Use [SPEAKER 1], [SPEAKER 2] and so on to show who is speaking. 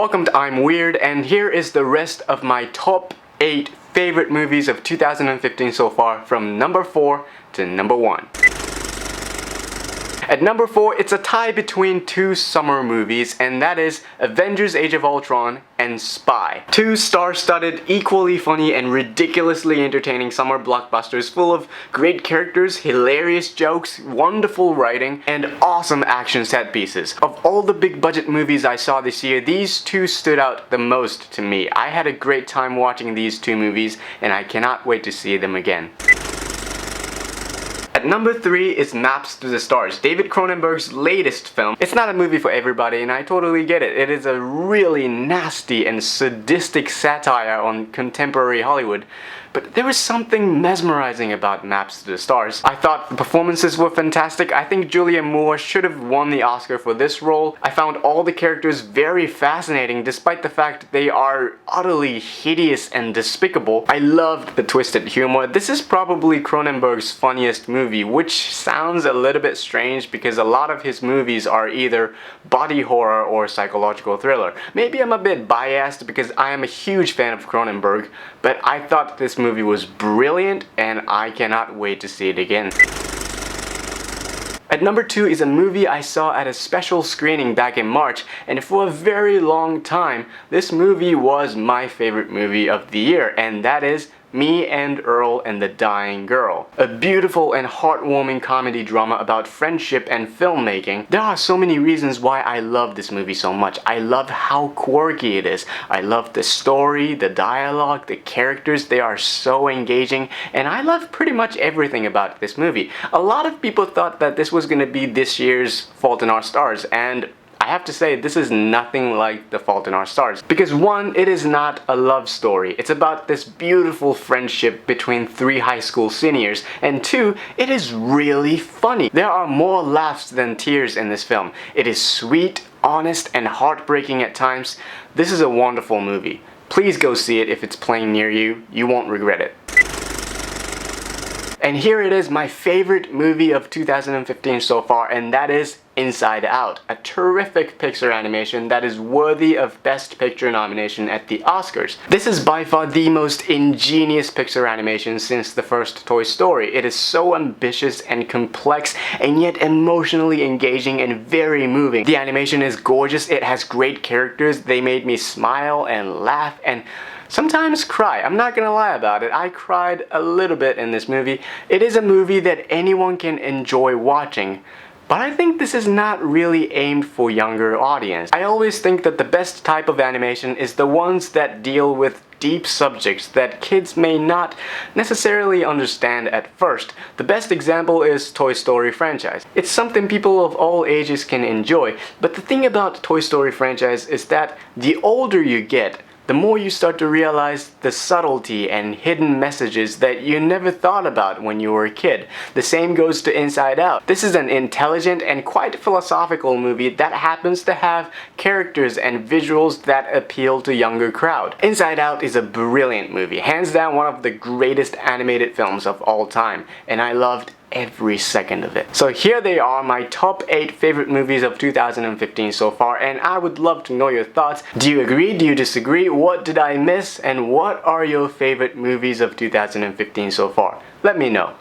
[SPEAKER 1] Welcome to I'm Weird, and here is the rest of my top 8 favorite movies of 2015 so far, from number 4 to number 1. At number 4, it's a tie between two summer movies, and that is Avengers Age of Ultron and Spy. Two star-studded, equally funny and ridiculously entertaining summer blockbusters full of great characters, hilarious jokes, wonderful writing, and awesome action set pieces. Of all the big budget movies I saw this year, these two stood out the most to me. I had a great time watching these two movies, and I cannot wait to see them again. At number 3 is Maps to the Stars, David Cronenberg's latest film. It's not a movie for everybody, and I totally get it. It is a really nasty and sadistic satire on contemporary Hollywood. But there was something mesmerizing about Maps to the Stars. I thought the performances were fantastic. I think Julianne Moore should have won the Oscar for this role. I found all the characters very fascinating despite the fact they are utterly hideous and despicable. I loved the twisted humor. This is probably Cronenberg's funniest movie, which sounds a little bit strange because a lot of his movies are either body horror or psychological thriller. Maybe I'm a bit biased because I am a huge fan of Cronenberg, but I thought this movie was brilliant and I cannot wait to see it again. At number 2 is a movie I saw at a special screening back in March, and for a very long time this movie was my favorite movie of the year, and that is Me and Earl and the Dying Girl. A beautiful and heartwarming comedy drama about friendship and filmmaking. There are so many reasons why I love this movie so much. I love how quirky it is. I love the story, the dialogue, the characters. They are so engaging, and I love pretty much everything about this movie. A lot of people thought that this was gonna be this year's Fault in Our Stars, and I have to say, this is nothing like The Fault in Our Stars. Because one, it is not a love story. It's about this beautiful friendship between three high school seniors. And two, it is really funny. There are more laughs than tears in this film. It is sweet, honest, and heartbreaking at times. This is a wonderful movie. Please go see it if it's playing near you. You won't regret it. And here it is, my favorite movie of 2015 so far, and that is Inside Out, a terrific Pixar animation that is worthy of Best Picture nomination at the Oscars. This is by far the most ingenious Pixar animation since the first Toy Story. It is so ambitious and complex, and yet emotionally engaging and very moving. The animation is gorgeous, it has great characters, they made me smile and laugh and sometimes cry. I'm not gonna lie about it. I cried a little bit in this movie. It is a movie that anyone can enjoy watching, but I think this is not really aimed for younger audience. I always think that the best type of animation is the ones that deal with deep subjects that kids may not necessarily understand at first. The best example is Toy Story franchise. It's something people of all ages can enjoy, but the thing about Toy Story franchise is that the older you get, the more you start to realize the subtlety and hidden messages that you never thought about when you were a kid. The same goes to Inside Out. This is an intelligent and quite philosophical movie that happens to have characters and visuals that appeal to younger crowd. Inside Out is a brilliant movie, hands down one of the greatest animated films of all time, and I loved every second of it. So here they are, my top 8 favorite movies of 2015 so far, and I would love to know your thoughts. Do you agree? Do you disagree? What did I miss? And what are your favorite movies of 2015 so far? Let me know.